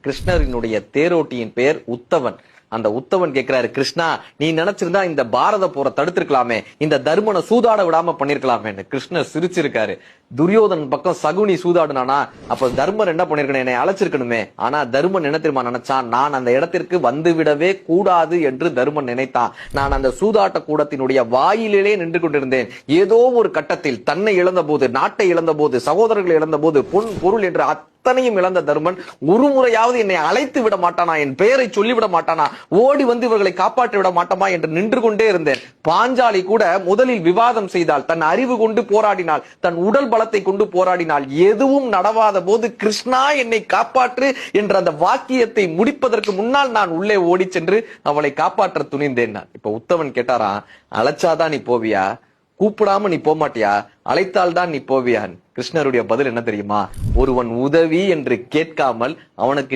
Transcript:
கிருஷ்ணரினுடைய தேரோட்டியின் பெயர் உத்தவன். அந்த உத்தவன் கேட்கிறாரு, கிருஷ்ணா நீ நினைச்சிருந்தா இந்த பாரத போரை தடுத்திருக்கலாமே, இந்த தர்மனை சூதாட விடாம பண்ணிருக்கலாமே. கிருஷ்ணர் சிரிச்சிருக்காரு. துரியோதன் பக்கம் சகுனி சூதாடுனானா, அப்ப தர்மர் என்ன பண்ணிருக்கணும், என்னை அழைச்சிருக்கணுமே. ஆனா தர்மன் என்ன தெரியுமா நினைச்சான், நான் அந்த இடத்திற்கு வந்து விடவே கூடாது என்று தர்மன் நினைத்தான். நான் அந்த சூதாட்ட கூடத்தினுடைய வாயிலே நின்று கொண்டிருந்தேன். ஏதோ ஒரு கட்டத்தில் தன்னை இழந்த போது, நாட்டை இழந்த போது, சகோதரர்களை இழந்த போது, பொன் பொருள் என்று அத்தனையும் இழந்த தர்மன் ஒரு முறையாவது என்னை அழைத்து விட மாட்டானா, என் பெயரை சொல்லிவிட மாட்டானா, ஓடி வந்து இவர்களை காப்பாற்றி விட மாட்டோமா என்று நின்று கொண்டே இருந்தேன். பாஞ்சாலி கூட முதலில் விவாதம் செய்தால், தன் அறிவு கொண்டு போராடினாள், தன் உடல் பலத்தை கொண்டு போராடினாள். எதுவும் நடவாத போது கிருஷ்ணா என்னை காப்பாற்று என்ற அந்த வாக்கியத்தை முடிப்பதற்கு முன்னால் நான் உள்ளே ஓடி சென்று அவளை காப்பாற்ற துணிந்தேன். இப்ப உத்தவன் கேட்டாரா, அழைச்சாதான் நீ போவியா, கூப்பிடாம நீ போமாட்டியா, அழைத்தால் தான் நீ போவியான். கிருஷ்ணருடைய பதில் என்ன தெரியுமா, ஒருவன் உதவி என்று கேட்காமல் அவனுக்கு